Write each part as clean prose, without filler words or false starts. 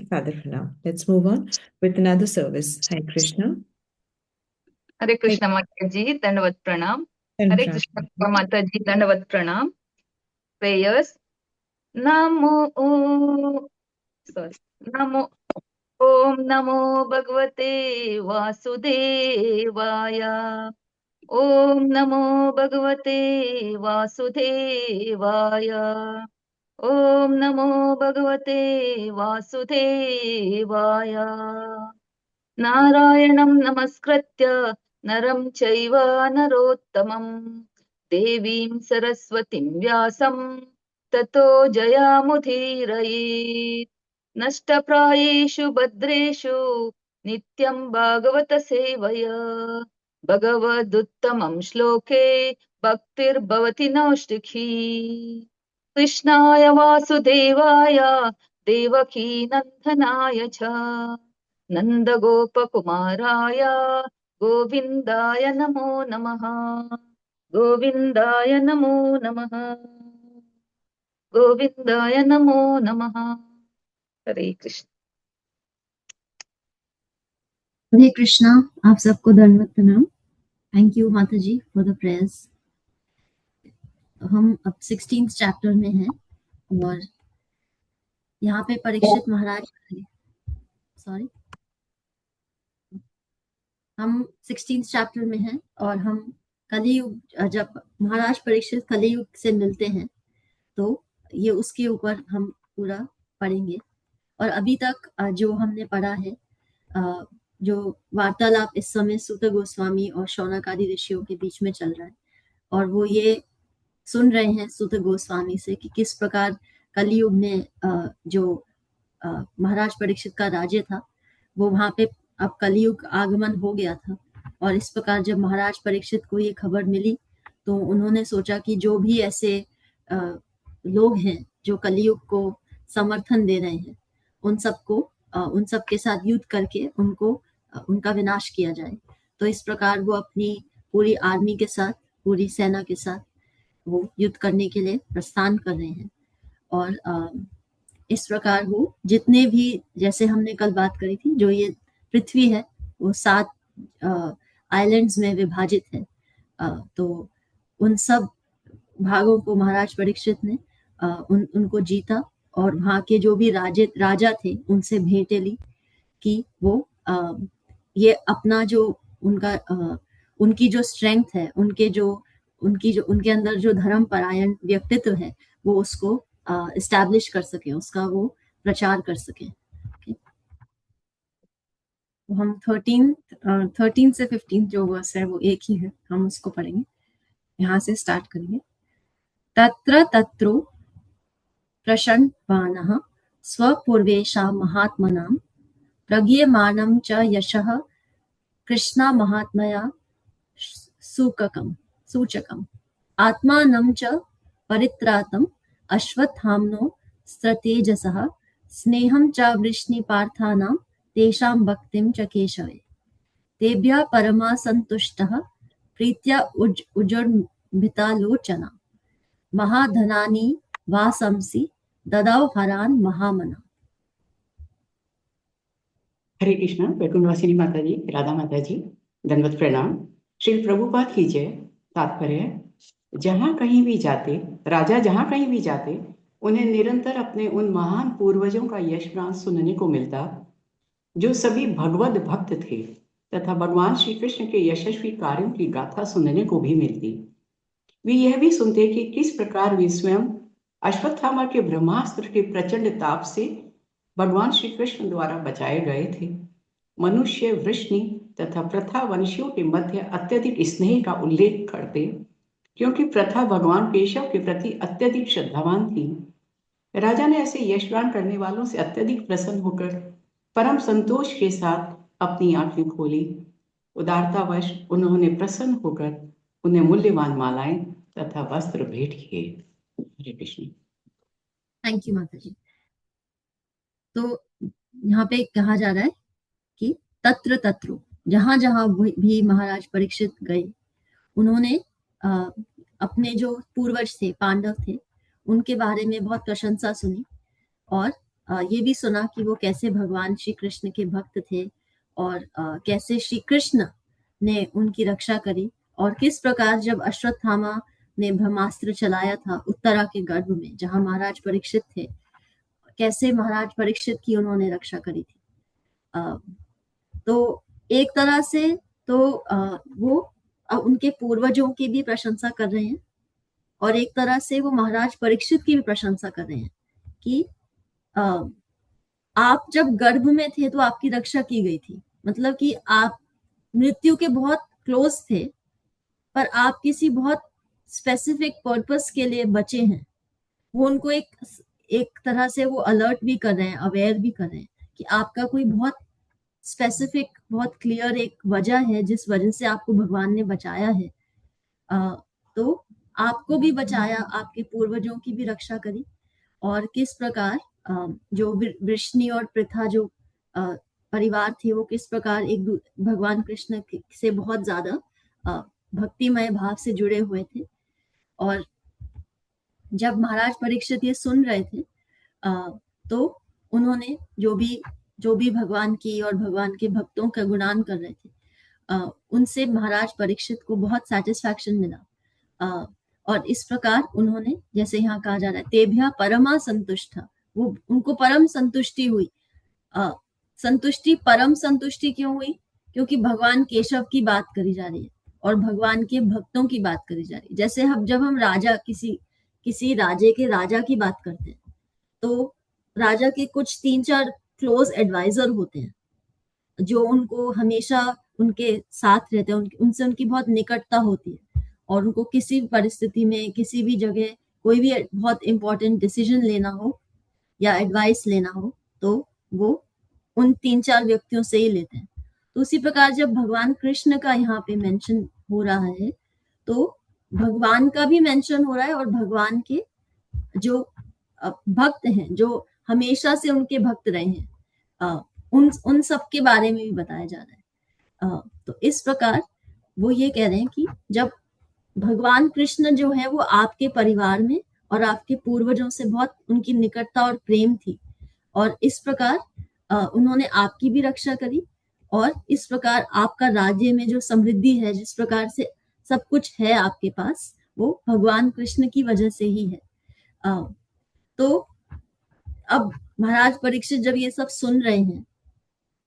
Father for now. Let's move on with another service. Hare Krishna. हरे कृष्ण माता जी, दंडवत प्रणाम। And हरे कृष्ण माता जी, दंडवत प्रणाम। प्रेयर्स। नमो सॉरी नमो ओम नमो भगवते वासुदेवाय। ओम नमो भगवते वासुदेवाय। ओम नमो भगवते वासुदेवाय। नारायणं नमस्कृत्य नरं चैव नरोत्तमं देवीं सरस्वतीं व्यासं ततो जयामुदीरयेत्। नष्टप्रायेषु भद्रेषु नित्यं भागवत सेवया भगवदुत्तमं श्लोके भक्तिर्भवति नौष्टिकी। कृष्णाय वासुदेवाय देवकी नन्दनाय च नन्दगोपकुमाराय गोविन्दाय नमो नमः। गोविन्दाय नमो नमः। गोविन्दाय नमो नमः। हरे कृष्ण। हरे कृष्णा। आप सबको दंडवत प्रणाम। थैंक यू माता जी फॉर द प्रेयर्स। हम अब 16th चैप्टर में हैं और यहाँ पे परीक्षित महाराज सॉरी हम 16th चैप्टर में हैं और हम कलियुग, जब महाराज परीक्षित कलियुग से मिलते हैं तो ये उसके ऊपर हम पूरा पढ़ेंगे। और अभी तक जो हमने पढ़ा है, जो वार्तालाप इस समय सूत गोस्वामी और शौनक आदि ऋषियों के बीच में चल रहा है और वो ये सुन रहे हैं सूत गोस्वामी से कि किस प्रकार कलियुग में जो महाराज परीक्षित का राज्य था वो वहां पे अब कलियुग आगमन हो गया था। और इस प्रकार जब महाराज परीक्षित को ये खबर मिली तो उन्होंने सोचा कि जो भी ऐसे लोग हैं जो कलियुग को समर्थन दे रहे हैं उन सब के साथ युद्ध करके उनका विनाश किया जाए। तो इस प्रकार वो अपनी पूरी आर्मी के साथ, पूरी सेना के साथ वो युद्ध करने के लिए प्रस्थान कर रहे हैं। और इस प्रकार वो जितने भी, जैसे हमने कल बात करी थी, जो ये पृथ्वी है वो 7 आइलैंड्स में विभाजित है। तो उन सब भागों को महाराज परीक्षित ने उनको जीता और वहाँ के जो भी राजा थे उनसे भेंटें ली कि वो ये अपना जो उनकी जो स्ट्रेंथ है, उनके अंदर जो धर्म परायण व्यक्तित्व है वो उसको इस्टेब्लिश कर सके, उसका वो प्रचार कर सके। हम 13 से 15 जो वर्स है वो एक ही है, हम उसको पढ़ेंगे। यहाँ से स्टार्ट करेंगे। तत्र तत्रो प्रशन्वानः स्वपूर्वेषां महात्मनां प्रगीयमानं च यशः कृष्णा महात्मया सूचकम् आत्मानं च परित्रातम् अश्वत्थाम्नो स्त्रतेजसः स्नेहं च वृष्णिपार्थानां तेषां भक्तिं च केशवे तेभ्यः परमा सन्तुष्टः प्रीत्या उजुर्भितालोचना महाधनानि वासंसि ददौ हरान् महामना। हरे कृष्ण। वैकुंठवासिनी माता जी, राधा माता जी, दंडवत प्रणाम। श्री प्रभुपाद की जय। तात्पर्य, जहाँ कहीं भी जाते, राजा जहाँ कहीं भी जाते, उन्हें निरंतर अपने उन महान पूर्वजों का यशगान सुनने को मिलता जो सभी भगवद भक्त थे, तथा भगवान श्री कृष्ण के यशस्वी कार्यों की गाथा सुनने को भी मिलती। वे यह भी सुनते कि किस प्रकार वे स्वयं अश्वत्थामा के ब्रह्मास्त्र के प्रचंड ताप से भगवान श्री कृष्ण द्वारा बचाए गए थे। मनुष्य, वृष्णि तथा प्रथा वंशियों के मध्य अत्यधिक स्नेह का उल्लेख करते, क्योंकि प्रथा भगवान केशव के प्रति अत्यधिक श्रद्धावान थी। राजा ने ऐसे यशगान करने वालों से अत्यधिक प्रसन्न होकर परम संतोष के साथ अपनी आंखें खोली। उदारतावश उन्होंने प्रसन्न होकर उन्हें मूल्यवान मालाएं तथा वस्त्र भेंट किए। हरे कृष्ण। थैंक यू माता जी। तो यहाँ पे कहा जा रहा है कि तत्र तत्र, जहां जहां भी महाराज परीक्षित गए, उन्होंने अपने जो पूर्वज थे, पांडव थे, उनके बारे में बहुत प्रशंसा सुनी और ये भी सुना कि वो कैसे भगवान श्री कृष्ण के भक्त थे और कैसे श्री कृष्ण ने उनकी रक्षा करी, और किस प्रकार जब अश्वत्थामा ने ब्रह्मास्त्र चलाया था उत्तरा के गर्भ में जहां महाराज परीक्षित थे, कैसे महाराज परीक्षित की उन्होंने रक्षा करी थी। तो एक तरह से तो वो उनके पूर्वजों की भी प्रशंसा कर रहे हैं और एक तरह से वो महाराज परीक्षित की भी प्रशंसा कर रहे हैं कि आप जब गर्भ में थे तो आपकी रक्षा की गई थी, मतलब कि आप मृत्यु के बहुत क्लोज थे पर आप किसी बहुत स्पेसिफिक पर्पस के लिए बचे हैं। वो उनको एक तरह से वो अलर्ट भी कर रहे हैं, अवेयर भी कर रहे हैं कि आपका कोई बहुत स्पेसिफिक, बहुत क्लियर एक वजह है जिस वजह से आपको भगवान ने बचाया है। तो आपको भी बचाया, आपके पूर्वजों की भी रक्षा करी, और किस प्रकार जो वृष्णि और प्रथा जो परिवार थे वो किस प्रकार एक भगवान कृष्ण से बहुत ज्यादा भक्तिमय भाव से जुड़े हुए थे। और जब महाराज परीक्षित ये सुन रहे थे तो उन्होंने जो भी भगवान की और भगवान के भक्तों का गुणान कर रहे थे, उनसे महाराज परीक्षित को बहुत सेटिस्फैक्शन मिला। और इस प्रकार उन्होंने, जैसे यहाँ कहा जा रहा है, तेभ्या परमा संतुष्ट, वो उनको परम संतुष्टि हुई। संतुष्टि, परम संतुष्टि क्यों हुई? क्योंकि भगवान केशव की बात करी जा रही है और भगवान के भक्तों की बात करी जा रही है। जैसे जब हम राजा, किसी राजे के राजा की बात करते हैं तो राजा के कुछ 3-4 क्लोज एडवाइजर होते हैं जो उनको हमेशा उनके साथ रहते हैं, उनसे उनकी बहुत निकटता होती है और उनको किसी भी परिस्थिति में, किसी भी जगह कोई भी बहुत इंपॉर्टेंट डिसीजन लेना हो या एडवाइस लेना हो तो वो उन 3-4 व्यक्तियों से ही लेते हैं। तो उसी प्रकार जब भगवान कृष्ण का यहाँ पे मेंशन हो रहा है तो भगवान का भी मेंशन हो रहा है और भगवान के जो भक्त हैं, जो हमेशा से उनके भक्त रहे हैं, उन सब के बारे में भी बताया जा रहा है। तो इस प्रकार वो ये कह रहे हैं कि जब भगवान कृष्ण जो है वो आपके परिवार में और आपके पूर्वजों से बहुत उनकी निकटता और प्रेम थी, और इस प्रकार उन्होंने आपकी भी रक्षा करी, और इस प्रकार आपका राज्य में जो समृद्धि है, जिस प्रकार से सब कुछ है आपके पास, वो भगवान कृष्ण की वजह से ही है। तो अब महाराज परीक्षित जब ये सब सुन रहे हैं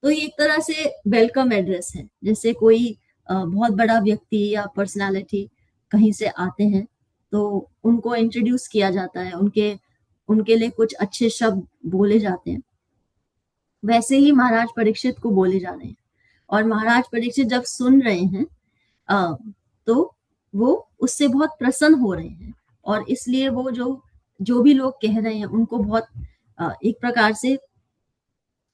तो ये एक तरह से वेलकम एड्रेस है। जैसे कोई बहुत बड़ा व्यक्ति या पर्सनालिटी कहीं से आते हैं तो उनको इंट्रोड्यूस किया जाता है, उनके लिए कुछ अच्छे शब्द बोले जाते हैं, वैसे ही महाराज परीक्षित को बोले जा रहे हैं। और महाराज परीक्षित जब सुन रहे हैं तो वो उससे बहुत प्रसन्न हो रहे हैं, और इसलिए वो जो भी लोग कह रहे हैं उनको बहुत एक प्रकार से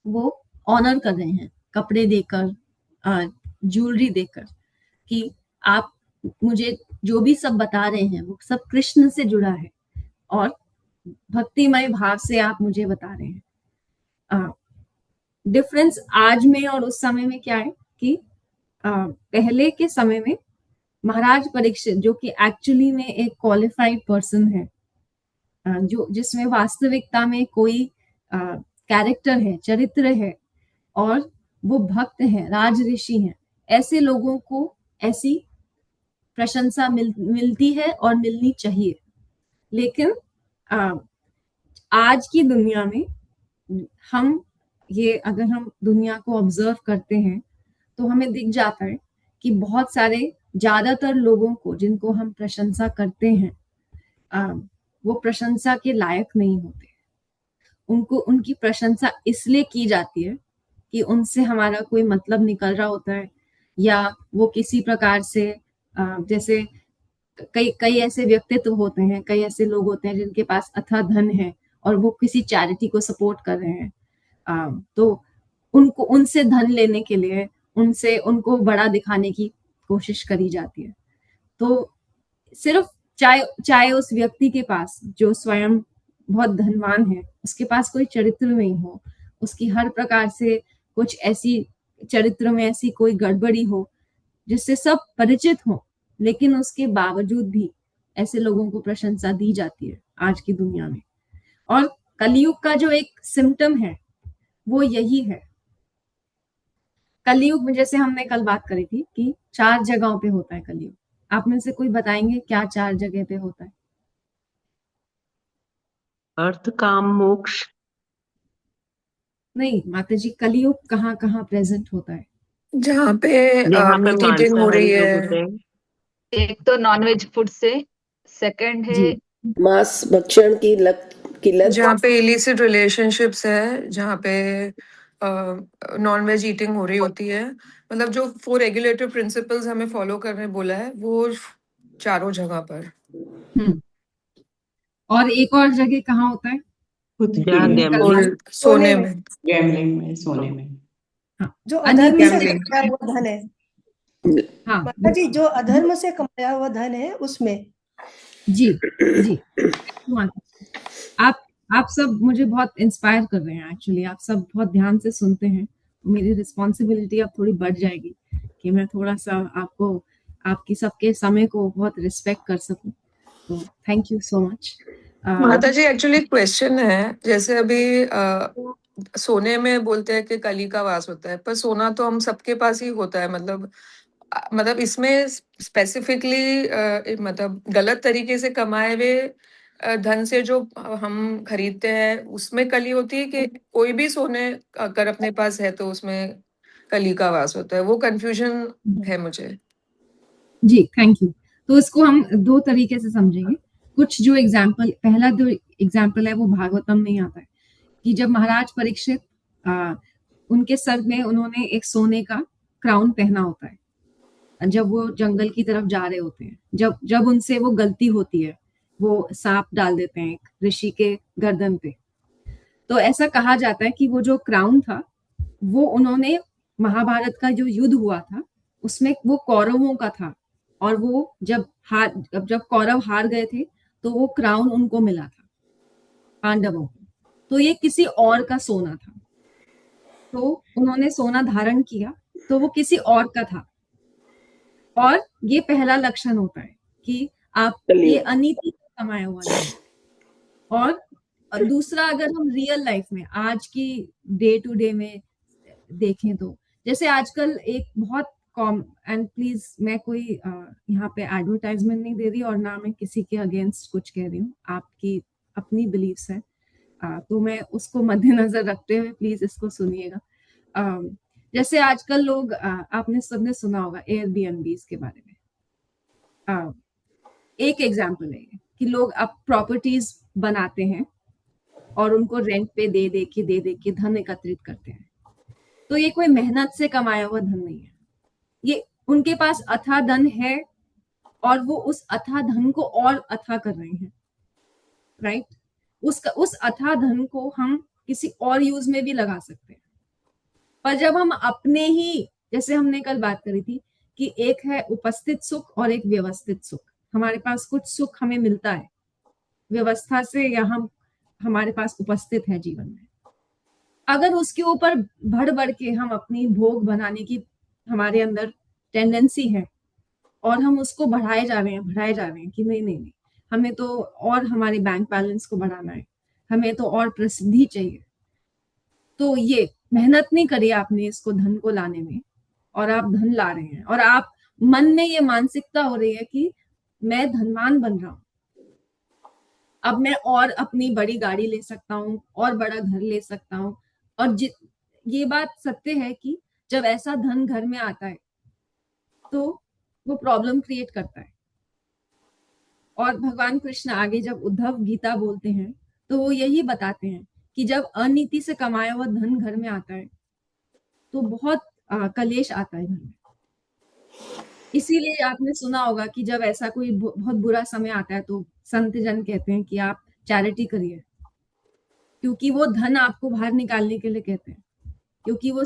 वो ऑनर कर रहे हैं, कपड़े देकर, ज्वेलरी देकर, कि आप मुझे जो भी सब बता रहे हैं वो सब कृष्ण से जुड़ा है और भक्तिमय भाव से आप मुझे बता रहे हैं। डिफरेंस आज में और उस समय में क्या है कि पहले के समय में महाराज परीक्षित, जो कि एक्चुअली में एक क्वालिफाइड पर्सन है, जो जिसमें वास्तविकता में कोई कैरेक्टर है, चरित्र है, और वो भक्त है, राज ऋषि हैं, ऐसे लोगों को ऐसी प्रशंसा मिलती है और मिलनी चाहिए। लेकिन आज की दुनिया में अगर हम दुनिया को ऑब्जर्व करते हैं तो हमें दिख जाता है कि बहुत सारे, ज्यादातर लोगों को जिनको हम प्रशंसा करते हैं वो प्रशंसा के लायक नहीं होते। उनकी प्रशंसा इसलिए की जाती है कि उनसे हमारा कोई मतलब निकल रहा होता है, या वो किसी प्रकार से जैसे कई ऐसे व्यक्तित्व होते हैं, कई ऐसे लोग होते हैं जिनके पास अथाह धन है और वो किसी चैरिटी को सपोर्ट कर रहे हैं, तो उनसे धन लेने के लिए उनको बड़ा दिखाने की कोशिश करी जाती है। तो सिर्फ चाहे उस व्यक्ति के पास जो स्वयं बहुत धनवान है, उसके पास कोई चरित्र नहीं हो, उसकी हर प्रकार से कुछ ऐसी चरित्र में ऐसी कोई गड़बड़ी हो जिससे सब परिचित हो, लेकिन उसके बावजूद भी ऐसे लोगों को प्रशंसा दी जाती है आज की दुनिया में। और कलयुग का जो एक सिम्टम है वो यही है। कलयुग में जैसे हमने कल बात करी थी कि 4 जगहों पे होता है कलयुग। आप में से कोई बताएंगे क्या 4 जगह पे होता है? अर्थ, काम, मोक्ष। नहीं माता जी, कलयुग कहाँ कहाँ प्रेजेंट होता है? जहाँ पे यहाँ पे मीट ईटिंग हो मांसाहारी रही लोग है, होते हैं। एक तो नॉनवेज फूड से, सेकंड है जी मांस भक्षण की लत। जहाँ पे इलिसिट रिलेशनशिप्स है, जहाँ पे नॉन वेज ईटिंग हो रही होती है, मतलब जो 4 रेगुलेटरी प्रिंसिपल्स हमें फॉलो करने बोला है वो चारों जगह पर। हम्म। और एक और जगह कहाँ होता है? खुद जहाँ की गैम्बलिंग। और सोने में। गैमलिंग में, सोने में। हाँ जो अन्य अधर्म से gambling। कमाया हुआ धन है हाँ माता जी, जो अधर्म से कमाया हुआ धन है उसमें। जी जी आप सब मुझे बहुत इंस्पायर कर रहे हैं। एक्चुअली आप सब बहुत ध्यान से सुनते हैं। मेरी रिस्पॉन्सिबिलिटी अब थोड़ी बढ़ जाएगी कि मैं थोड़ा सा आपको, आपकी सबके समय को बहुत रिस्पेक्ट कर सकूं। तो थैंक यू सो मच। माता जी एक्चुअली क्वेश्चन है, जैसे अभी सोने में बोलते हैं कि कली का वास होता है, पर सोना तो हम सबके पास ही होता है। मतलब इसमें स्पेसिफिकली मतलब गलत तरीके से कमाए हुए धन से जो हम खरीदते हैं उसमें कली होती है, कि कोई भी सोने अगर अपने पास है तो उसमें कली का वास होता है? वो कंफ्यूजन है मुझे। जी थैंक यू। तो इसको हम 2 तरीके से समझेंगे। कुछ जो एग्जाम्पल, पहला जो एग्जाम्पल है वो भागवतम में ही आता है कि जब महाराज परीक्षित उनके सर में उन्होंने एक सोने का क्राउन पहना होता है जब वो जंगल की तरफ जा रहे होते हैं। जब जब उनसे वो गलती होती है, वो सांप डाल देते हैं एक ऋषि के गर्दन पे। तो ऐसा कहा जाता है कि वो जो क्राउन था वो उन्होंने, महाभारत का जो युद्ध हुआ था उसमें वो कौरवों का था, और वो जब कौरव हार गए थे तो वो क्राउन उनको मिला था, पांडवों को। तो ये किसी और का सोना था, तो उन्होंने सोना धारण किया तो वो किसी और का था। और ये पहला लक्षण होता है कि आप ये अनीति से कमाया हुआ धन। और दूसरा, अगर हम रियल लाइफ में आज की डे टू डे में देखें तो जैसे आजकल एक बहुत कॉम, एंड प्लीज मैं कोई यहाँ पे एडवर्टाइजमेंट नहीं दे रही और ना मैं किसी के अगेंस्ट कुछ कह रही हूँ, आपकी अपनी बिलीव्स है, तो मैं उसको मद्देनजर रखते हुए प्लीज इसको सुनिएगा। जैसे आजकल लोग, आपने सबने सुना होगा एयरबीएनबीज के बारे में। एक एग्जाम्पल है ये कि लोग अब प्रॉपर्टीज बनाते हैं और उनको रेंट पे दे के धन एकत्रित करते हैं। तो ये कोई मेहनत से कमाया हुआ धन नहीं है, ये उनके पास अथाह धन है और वो उस अथाह धन को और अथाह कर रहे हैं, राइट? उस अथाह धन को हम किसी और यूज में भी लगा सकते हैं। पर जब हम अपने ही, जैसे हमने कल बात करी थी कि एक है उपस्थित सुख और एक व्यवस्थित सुख। हमारे पास कुछ सुख हमें मिलता है व्यवस्था से, या हम हमारे पास उपस्थित है जीवन में। अगर उसके ऊपर बढ़ बढ़ के हम अपनी भोग बनाने की हमारे अंदर टेंडेंसी है और हम उसको बढ़ाए जा रहे हैं कि नहीं नहीं नहीं, हमें तो और हमारे बैंक बैलेंस को बढ़ाना है, हमें तो और प्रसिद्धि चाहिए, तो ये मेहनत नहीं करी आपने इसको धन को लाने में, और आप धन ला रहे हैं और आप मन में ये मानसिकता हो रही है कि मैं धनवान बन रहा हूं, अब मैं और अपनी बड़ी गाड़ी ले सकता हूँ और बड़ा घर ले सकता हूँ। और ये बात सत्य है कि जब ऐसा धन घर में आता है तो वो प्रॉब्लम क्रिएट करता है। और भगवान कृष्ण आगे जब उद्धव गीता बोलते हैं तो वो यही बताते हैं कि जब अनीति से कमाया हुआ धन घर में आता है तो बहुत कलेश आता है घर में। इसीलिए आपने सुना होगा कि जब ऐसा कोई बहुत बुरा समय आता है तो संत जन कहते हैं कि आप चैरिटी करिए, क्योंकि वो धन आपको बाहर निकालने के लिए कहते हैं, क्योंकि वो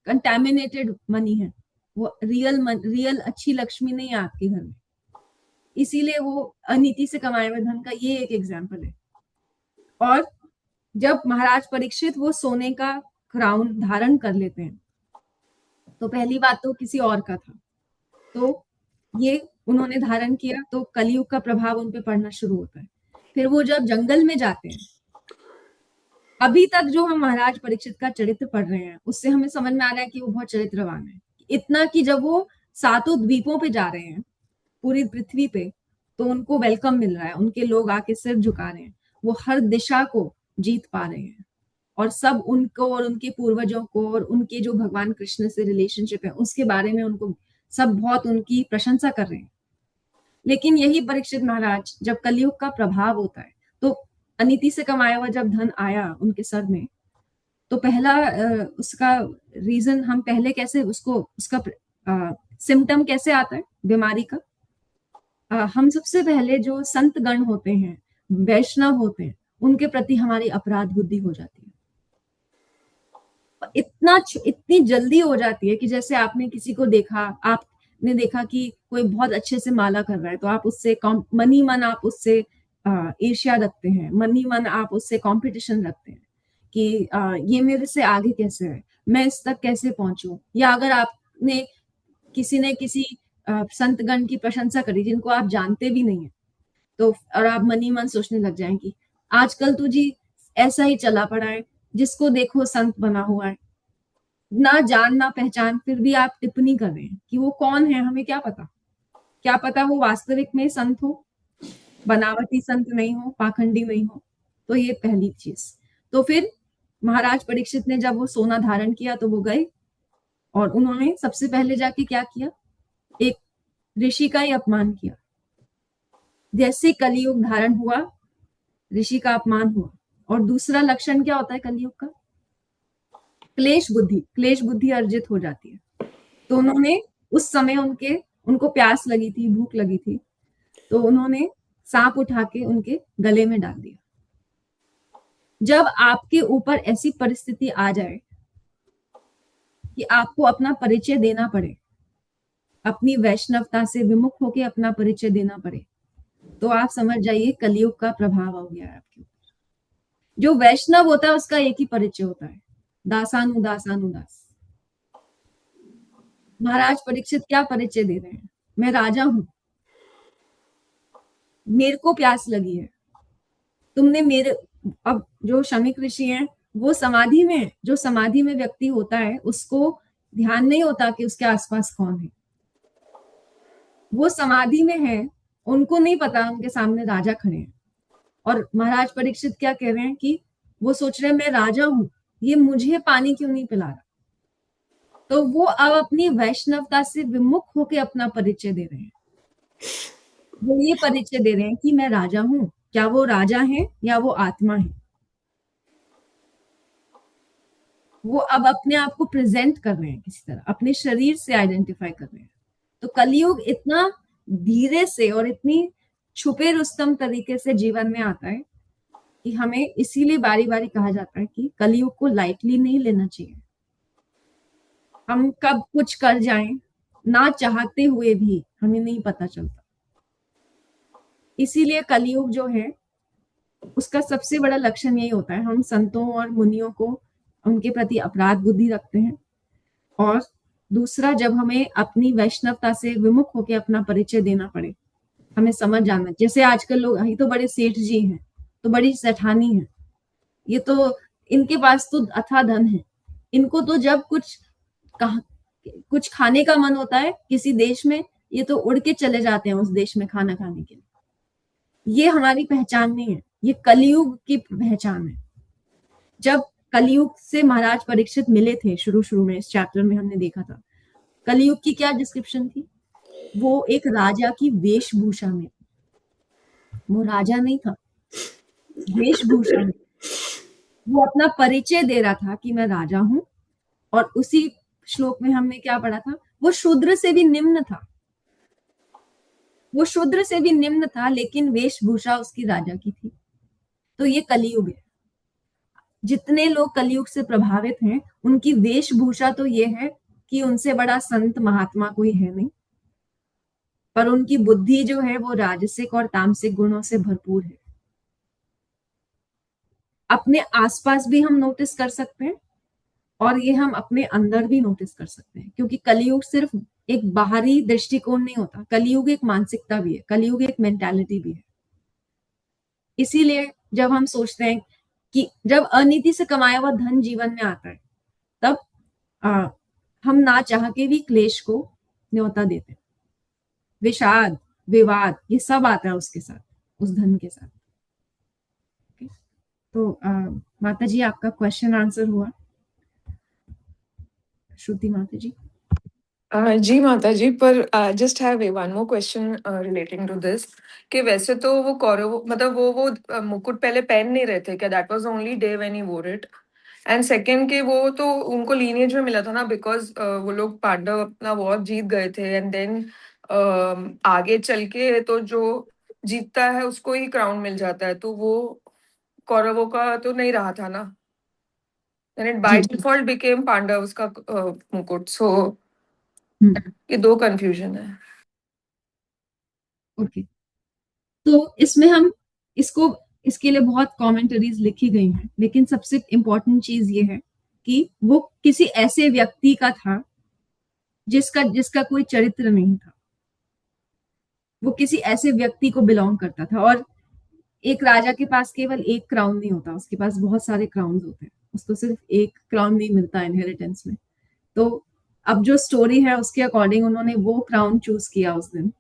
कंटेमिनेटेड मनी है, वो रियल अच्छी लक्ष्मी नहीं है आपके घर में। इसीलिए वो अनीति से कमाए हुए धन का ये एक एग्जाम्पल है। और जब महाराज परीक्षित वो सोने का क्राउन धारण कर लेते हैं तो पहली बात तो किसी और का था, तो ये उन्होंने धारण किया तो कलयुग का प्रभाव उन पे पड़ना शुरू होता है। फिर वो जब जंगल में जाते हैं अभी तक जो हम महाराज परीक्षित का चरित्र पढ़ रहे हैं उससे हमें समझ में आ रहा है कि वो बहुत चरित्रवान है, इतना कि जब वो 7 द्वीपों पे जा रहे हैं पूरी पृथ्वी पे, तो उनको वेलकम मिल रहा है, उनके लोग आके सिर झुका रहे हैं, वो हर दिशा को जीत पा रहे हैं और सब उनको और उनके पूर्वजों को और उनके जो भगवान कृष्ण से रिलेशनशिप है उसके बारे में उनको सब बहुत उनकी प्रशंसा कर रहे हैं। लेकिन यही परीक्षित महाराज जब कलयुग का प्रभाव होता है तो अनीति से कमाया हुआ जब धन आया उनके सर में, तो पहला उसका रीजन हम पहले कैसे उसका सिम्टम कैसे आता है बीमारी का, हम सबसे पहले जो संत गण होते हैं, वैष्णव होते हैं, उनके प्रति हमारी अपराध बुद्धि हो जाती है। इतनी जल्दी हो जाती है कि जैसे आपने किसी को देखा, आपने देखा कि कोई बहुत अच्छे से माला कर रहा है तो आप उससे मनी मन आप उससे ईर्ष्या रखते हैं, मनी मन आप उससे कंपटीशन रखते हैं कि ये मेरे से आगे कैसे है, मैं इस तक कैसे पहुंचूं। या अगर आपने किसी ने किसी संतगण की प्रशंसा करी जिनको आप जानते भी नहीं है, तो और आप मनी मन सोचने लग जाएंगे आजकल तो जी ऐसा ही चला पड़ा है, जिसको देखो संत बना हुआ है, ना जान ना पहचान, फिर भी आप टिप्पणी कर रहे हैं कि वो कौन है, हमें क्या पता वो वास्तविक में संत हो, बनावटी संत नहीं हो, पाखंडी नहीं हो। तो ये पहली चीज। तो फिर महाराज परीक्षित ने जब वो सोना धारण किया तो वो गए और उन्होंने सबसे पहले जाके क्या किया, एक ऋषि का ही अपमान किया। जैसे कलियुग धारण हुआ, ऋषि का अपमान हुआ। और दूसरा लक्षण क्या होता है कलियुग का, क्लेश बुद्धि अर्जित हो जाती है। तो उन्होंने उस समय उनको प्यास लगी थी, भूख लगी थी, तो उन्होंने सांप उठा के उनके गले में डाल दिया। जब आपके ऊपर ऐसी परिस्थिति आ जाए कि आपको अपना परिचय देना पड़े, अपनी वैष्णवता से विमुख होकर अपना परिचय देना पड़े, तो आप समझ जाइए कलियुग का प्रभाव हो गया है आपके ऊपर। जो वैष्णव होता है उसका एक ही परिचय होता है, दासानुदास। महाराज परीक्षित क्या परिचय दे रहे हैं, मैं राजा हूं, मेरे को प्यास लगी है, तुमने मेरे। अब जो शमीक ऋषि हैं वो समाधि में, जो समाधि में व्यक्ति होता है उसको ध्यान नहीं होता कि उसके आसपास कौन है, वो समाधि में है, उनको नहीं पता उनके सामने राजा खड़े हैं। और महाराज परीक्षित क्या कह रहे हैं कि वो सोच रहे हैं मैं राजा हूं, ये मुझे पानी क्यों नहीं पिला रहा। तो वो अब अपनी वैष्णवता से विमुख होकर अपना परिचय दे रहे हैं। वो ये परिचय दे रहे हैं कि मैं राजा हूं। क्या वो राजा है या वो आत्मा है, वो अब अपने आप को प्रेजेंट कर रहे हैं, किसी तरह अपने शरीर से आइडेंटिफाई कर रहे हैं। तो कलयुग इतना धीरे से और इतनी छुपे रुस्तम तरीके से जीवन में आता है कि हमें इसीलिए बारी बारी कहा जाता है कि कलयुग को लाइटली नहीं लेना चाहिए। हम कब कुछ कर जाएं ना चाहते हुए भी हमें नहीं पता चलता। इसीलिए कलयुग जो है उसका सबसे बड़ा लक्षण यही होता है, हम संतों और मुनियों को उनके प्रति अपराध बुद्धि रखते हैं। और दूसरा, जब हमें अपनी वैष्णवता से विमुख होकर अपना परिचय देना पड़े, हमें समझ जाना, जैसे आजकल लोग, ये तो बड़े सेठ जी हैं, तो बड़ी सेठानी है, ये तो इनके पास तो अथाह धन है, इनको तो जब कुछ खाने का मन होता है किसी देश में, ये तो उड़ के चले जाते हैं उस देश में खाना खाने के लिए। ये हमारी पहचान नहीं है, ये कलयुग की पहचान है। जब कलयुग से महाराज परीक्षित मिले थे शुरू में, इस चैप्टर में हमने देखा था कलयुग की क्या डिस्क्रिप्शन थी, वो एक राजा की वेशभूषा में, वो राजा नहीं था, वेशभूषा में वो अपना परिचय दे रहा था कि मैं राजा हूं। और उसी श्लोक में हमने क्या पढ़ा था, वो शूद्र से भी निम्न था, वो शूद्र से भी निम्न था, लेकिन वेशभूषा उसकी राजा की थी। तो ये कलयुग है। जितने लोग कलयुग से प्रभावित हैं उनकी वेशभूषा तो ये है कि उनसे बड़ा संत महात्मा कोई है नहीं, पर उनकी बुद्धि जो है वो राजसिक और तामसिक गुणों से भरपूर है। अपने आसपास भी हम नोटिस कर सकते हैं और ये हम अपने अंदर भी नोटिस कर सकते हैं, क्योंकि कलयुग सिर्फ एक बाहरी दृष्टिकोण नहीं होता, कलयुग एक मानसिकता भी है, कलयुग एक मेंटालिटी भी है। इसीलिए जब हम सोचते हैं कि जब अनीति से कमाया हुआ धन जीवन में आता है तब हम ना चाह के भी क्लेश को न्योता देते हैं, विषाद, विवाद, ये सब आता है उसके साथ, उस धन के साथ। okay? तो माता जी आपका क्वेश्चन आंसर हुआ? श्रुति माता जी। जी माता जी, पर just have one more question relating to this, कि वैसे तो वो कौरव मतलब वो मुकुट पहले पहन नहीं रहे थे क्या? That was only day when he वोर इट। एंड सेकंड के वो तो उनको लीनिएज में मिला था ना, बिकॉज वो लोग पांडव अपना वॉर जीत गए थे, एंड देन आगे चल के तो जो जीतता है उसको ही क्राउन मिल जाता है, तो वो कौरवों का तो नहीं रहा था ना, and it by default became Pandavas का मुकुट। सो ये दो कंफ्यूजन है। ओके, तो इसमें हम इसके लिए बहुत कमेंटरीज लिखी गई हैं, लेकिन सबसे इम्पोर्टेंट चीज ये है कि वो किसी ऐसे व्यक्ति का था जिसका कोई चरित्र नहीं था, वो किसी ऐसे व्यक्ति को बिलोंग करता था। और एक राजा के पास केवल एक क्राउन नहीं होता, उसके पास बहुत सारे क्राउन होते हैं, उसको सिर्फ एक क्राउन नहीं मिलता इनहेरिटेंस में। तो अब जो स्टोरी है उसके अकॉर्डिंग उन्होंने वो क्राउन चूज किया उस दिन,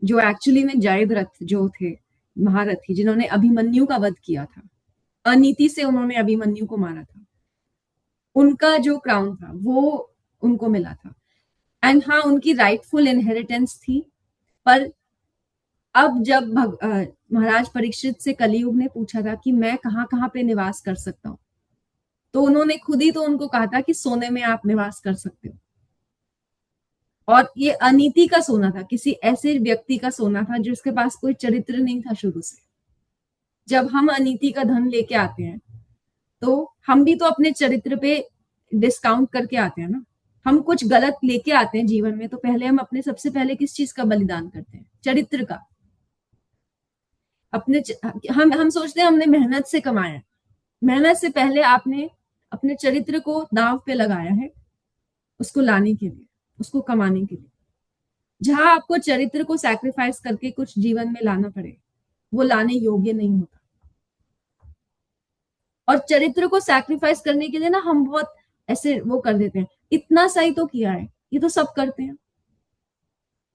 जो एक्चुअली में जयद्रथ जो थे महारथी, जिन्होंने अभिमन्यु का वध किया था, अनीति से उन्होंने अभिमन्यु को मारा था, उनका जो क्राउन था वो उनको मिला था। एंड हाँ, उनकी राइटफुल इनहेरिटेंस थी, पर अब जब महाराज परीक्षित से कलियुग ने पूछा था कि मैं कहाँ कहाँ पे निवास कर सकता हूँ, तो उन्होंने खुद ही तो उनको कहा था कि सोने में आप निवास कर सकते हो। और ये अनीति का सोना था, किसी ऐसे व्यक्ति का सोना था जिसके पास कोई चरित्र नहीं था शुरू से। जब हम अनीति का धन लेके आते हैं तो हम भी तो अपने चरित्र पे डिस्काउंट करके आते हैं ना। हम कुछ गलत लेके आते हैं जीवन में, तो पहले हम अपने सबसे पहले किस चीज का बलिदान करते हैं? चरित्र का। हम सोचते हैं हमने मेहनत से कमाया है, मेहनत से पहले आपने अपने चरित्र को दांव पे लगाया है, उसको लाने के लिए, उसको कमाने के लिए। जहां आपको चरित्र को सैक्रिफाइस करके कुछ जीवन में लाना पड़े, वो लाने योग्य नहीं होता। और चरित्र को सैक्रिफाइस करने के लिए ना हम बहुत ऐसे वो कर देते हैं, इतना सही तो किया है, ये तो सब करते हैं,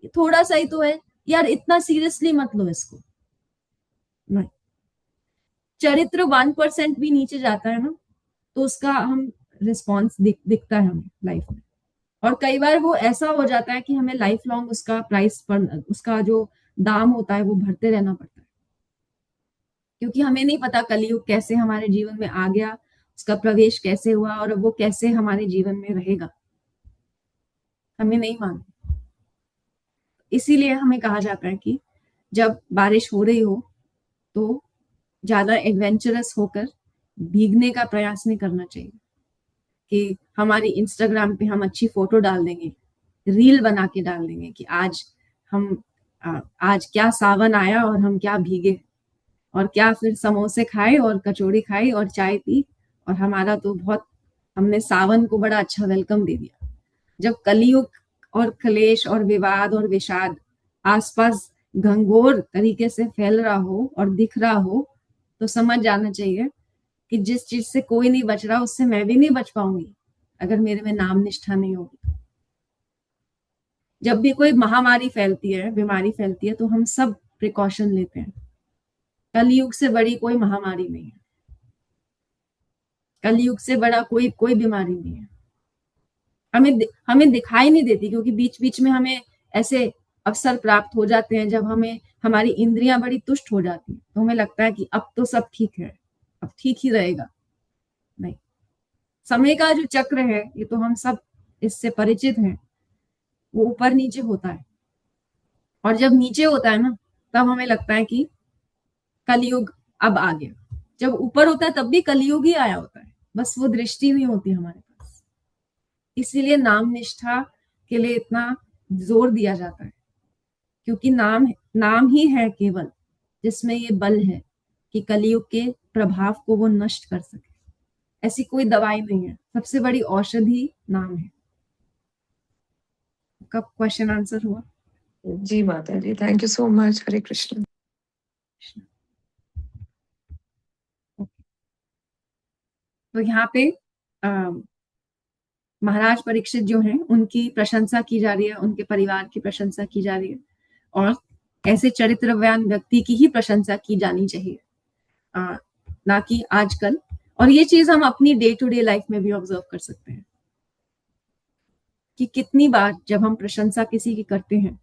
ये थोड़ा सही तो है यार, इतना सीरियसली मत लो इसको। नहीं, चरित्र 1% भी नीचे जाता है ना, तो उसका हम रिस्पॉन्स दिखता है हमें लाइफ में। और कई बार वो ऐसा हो जाता है कि हमें लाइफ लॉन्ग उसका प्राइस पर, उसका जो दाम होता है वो भरते रहना पड़ता है, क्योंकि हमें नहीं पता कलयुग कैसे हमारे जीवन में आ गया, उसका प्रवेश कैसे हुआ और वो कैसे हमारे जीवन में रहेगा, हमें नहीं मालूम। इसीलिए हमें कहा जाता है कि जब बारिश हो रही हो तो ज्यादा एडवेंचरस होकर भीगने का प्रयास नहीं करना चाहिए कि हमारी इंस्टाग्राम पे हम अच्छी फोटो डाल देंगे, रील बना के डाल देंगे कि आज क्या सावन आया और हम क्या भीगे, और क्या फिर समोसे खाए और कचौड़ी खाई और चाय पी, और हमारा तो बहुत, हमने सावन को बड़ा अच्छा वेलकम दे दिया। जब कलयुग और क्लेश और विवाद और विषाद आसपास घंघोर तरीके से फैल रहा हो और दिख रहा हो, तो समझ जाना चाहिए कि जिस चीज से कोई नहीं बच रहा उससे मैं भी नहीं बच पाऊंगी अगर मेरे में नाम निष्ठा नहीं होगी। जब भी कोई महामारी फैलती है, बीमारी फैलती है, तो हम सब प्रिकॉशन लेते हैं। कलयुग से बड़ी कोई महामारी नहीं है, कलयुग से बड़ा कोई बीमारी नहीं है। हमें दिखाई नहीं देती, क्योंकि बीच बीच में हमें ऐसे अवसर प्राप्त हो जाते हैं जब हमें हमारी इंद्रियां बड़ी तुष्ट हो जाती हैं, तो हमें लगता है कि अब तो सब ठीक है, अब ठीक ही रहेगा। नहीं, समय का जो चक्र है ये तो हम सब इससे परिचित हैं, वो ऊपर नीचे होता है। और जब नीचे होता है ना, तब हमें लगता है कि कलयुग अब आ गया। जब ऊपर होता है तब भी कलयुग ही आया होता है, बस वो दृष्टि नहीं होती हमारे पास। इसीलिए नाम निष्ठा के लिए इतना जोर दिया जाता है, क्योंकि नाम ही है केवल जिसमें ये बल है कि कलयुग के प्रभाव को वो नष्ट कर सके। ऐसी कोई दवाई नहीं है, सबसे बड़ी औषधि नाम है। कब क्वेश्चन आंसर हुआ? जी माता ji, thank you so much. हरे कृष्ण। तो यहाँ पे महाराज परीक्षित जो हैं उनकी प्रशंसा की जा रही है, उनके परिवार की प्रशंसा की जा रही है, और ऐसे चरित्रवान व्यक्ति की ही प्रशंसा की जानी चाहिए, ना कि आजकल। और ये चीज हम अपनी डे टू डे लाइफ में भी ऑब्जर्व कर सकते हैं कि कितनी बार जब हम प्रशंसा किसी की करते हैं,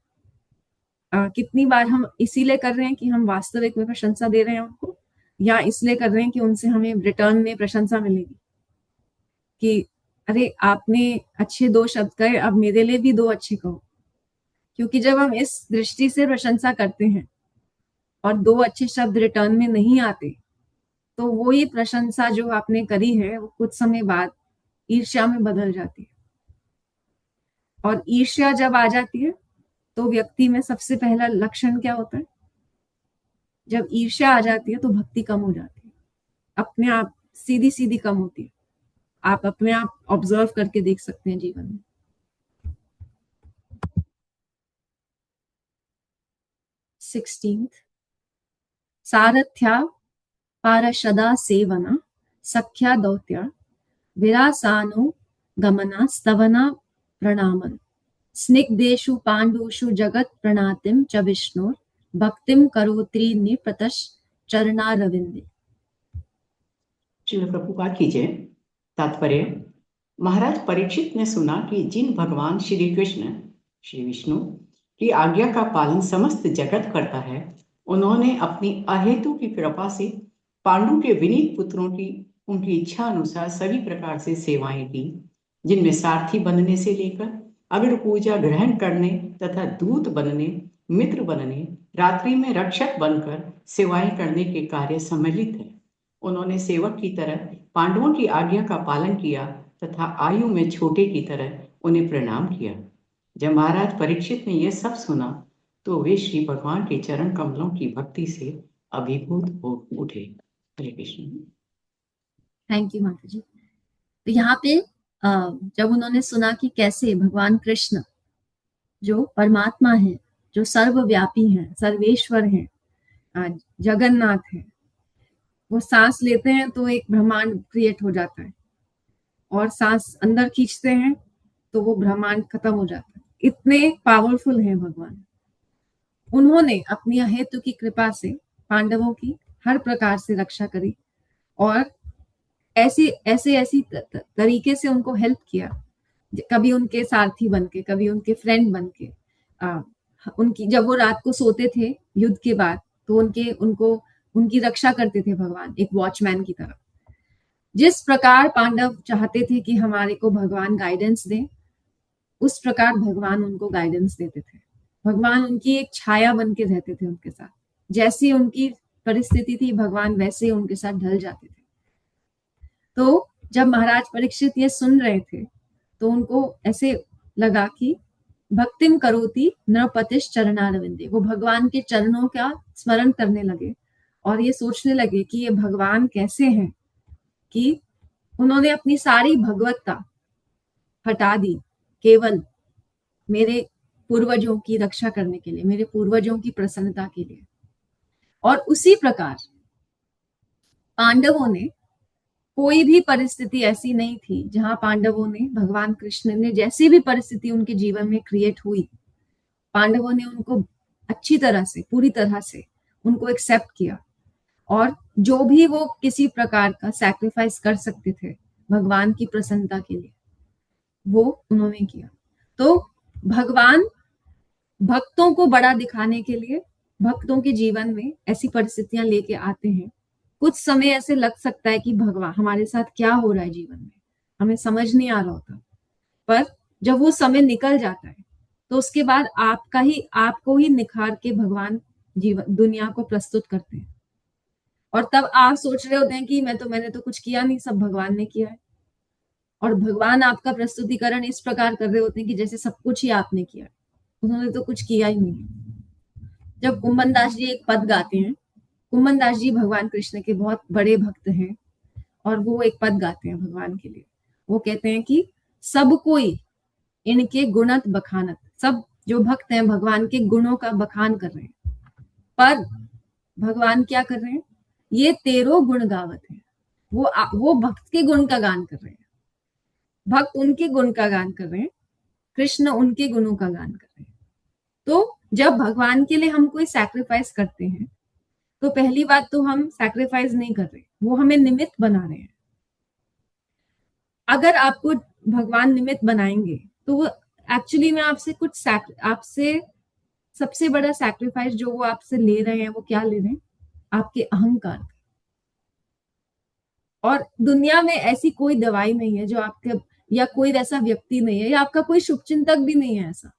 कितनी बार हम इसीलिए कर रहे हैं कि हम वास्तविक में प्रशंसा दे रहे हैं उनको, या इसलिए कर रहे हैं कि उनसे हमें रिटर्न में प्रशंसा मिलेगी कि अरे आपने अच्छे 2 शब्द कहे, अब मेरे लिए भी 2 अच्छे कहो। क्योंकि जब हम इस दृष्टि से प्रशंसा करते हैं और 2 अच्छे शब्द रिटर्न में नहीं आते, तो वो ही प्रशंसा जो आपने करी है वो कुछ समय बाद ईर्ष्या में बदल जाती है। और ईर्ष्या जब आ जाती है तो व्यक्ति में सबसे पहला लक्षण क्या होता है? जब ईर्ष्या आ जाती है तो भक्ति कम हो जाती है, अपने आप सीधी सीधी कम होती है। आप अपने आप ऑब्जर्व करके देख सकते हैं जीवन में। 16th सारथ्या पारशदा सेवना सख्या दौत्या विरासानो गमना स्तवना प्रणामन स्निग्धेषु पांडुषु जगत प्रणातिम च विष्णुर भक्तिम करोत्री निपतश चरणारविंदे। श्रील प्रभुपाद की जय। तात्पर्य: महाराज परीक्षित ने सुना कि जिन भगवान श्री कृष्ण श्री विष्णु की आज्ञा का पालन समस्त जगत करता है, उन्होंने अपनी अहेतु की कृपा से पांडु के विनीत पुत्रों की उनकी इच्छा अनुसार सभी प्रकार से सेवाएं की, जिनमें सारथी बनने से लेकर अग्र पूजा ग्रहण करने तथा दूत बनने, मित्र बनने, रात्रि में रक्षक बनकर सेवाएं करने के कार्य सम्मिलित है। उन्होंने सेवक की तरह पांडवों की आज्ञा का पालन किया तथा आयु में छोटे की तरह उन्हें प्रणाम किया। जब महाराज परीक्षित ने यह सब सुना तो वे श्री भगवान के चरण कमलों की भक्ति से अभिभूत हो उठे। हरे कृष्ण। थैंक यू माता जी। तो यहाँ पे जब उन्होंने सुना कि कैसे भगवान कृष्ण जो परमात्मा है, जो सर्वव्यापी हैं, सर्वेश्वर हैं, जगन्नाथ है, वो सांस लेते हैं तो एक ब्रह्मांड क्रिएट हो जाता है, और सांस अंदर खींचते हैं तो वो ब्रह्मांड खत्म हो जाता है। इतने पावरफुल हैं भगवान। उन्होंने अपनी अहेतु की कृपा से पांडवों की हर प्रकार से रक्षा करी और ऐसी तरीके से उनको हेल्प किया, कभी उनके सारथी बनके, कभी उनके फ्रेंड बनके। उनकी जब वो रात को सोते थे युद्ध के बाद, तो उनकी रक्षा करते थे भगवान, एक वॉचमैन की तरह। जिस प्रकार पांडव चाहते थे कि हमारे को भगवान गाइडेंस दें, उस प्रकार भगवान उनको गाइडेंस देते थे। भगवान उनकी एक छाया बन के रहते थे उनके साथ। जैसी उनकी परिस्थिति थी, भगवान वैसे ही उनके साथ ढल जाते थे। तो जब महाराज परीक्षित ये सुन रहे थे तो उनको ऐसे लगा कि भक्तिम करोति नृपतिश चरणारविंदे, वो भगवान के चरणों का स्मरण करने लगे और ये सोचने लगे कि ये भगवान कैसे हैं कि उन्होंने अपनी सारी भगवत्ता हटा दी केवल मेरे पूर्वजों की रक्षा करने के लिए, मेरे पूर्वजों की प्रसन्नता के लिए। और उसी प्रकार पांडवों ने, कोई भी परिस्थिति ऐसी नहीं थी जहां पांडवों ने, भगवान कृष्ण ने जैसी भी परिस्थिति उनके जीवन में क्रिएट हुई, पांडवों ने उनको अच्छी तरह से, पूरी तरह से उनको एक्सेप्ट किया, और जो भी वो किसी प्रकार का सैक्रिफाइस कर सकते थे भगवान की प्रसन्नता के लिए, वो उन्होंने किया। तो भगवान भक्तों को बड़ा दिखाने के लिए भक्तों के जीवन में ऐसी परिस्थितियां लेके आते हैं। कुछ समय ऐसे लग सकता है कि भगवान हमारे साथ क्या हो रहा है जीवन में, हमें समझ नहीं आ रहा होता, पर जब वो समय निकल जाता है तो उसके बाद आपको ही निखार के भगवान जीवन दुनिया को प्रस्तुत करते हैं। और तब आप सोच रहे होते हैं कि मैंने तो कुछ किया नहीं, सब भगवान ने किया है। और भगवान आपका प्रस्तुतिकरण इस प्रकार कर रहे होते हैं कि जैसे सब कुछ ही आपने किया, उन्होंने तो कुछ किया ही नहीं। जब कुंभन दास जी एक पद गाते हैं, कुंभन दास जी भगवान कृष्ण के बहुत बड़े भक्त हैं, और वो एक पद गाते हैं भगवान के लिए। वो कहते हैं कि सब कोई इनके गुणत बखानत, सब जो भक्त हैं भगवान के गुणों का बखान कर रहे हैं, पर भगवान क्या कर रहे हैं? ये तेरो गुण गावत है, वो भक्त के गुण का गान कर रहे हैं, भक्त उनके गुण का गान कर रहे हैं, कृष्ण उनके गुणों का गान कर रहे हैं। तो जब भगवान के लिए हम कोई सैक्रिफाइस करते हैं तो पहली बात तो हम सैक्रिफाइस नहीं कर रहे, वो हमें निमित्त बना रहे हैं। अगर आपको भगवान निमित्त बनाएंगे तो वो एक्चुअली में आपसे सबसे बड़ा सैक्रिफाइस जो वो आपसे ले रहे हैं, वो क्या ले रहे हैं? आपके अहंकार। और दुनिया में ऐसी कोई दवाई नहीं है जो आपके, या कोई ऐसा व्यक्ति नहीं है, या आपका कोई शुभचिंतक भी नहीं है ऐसा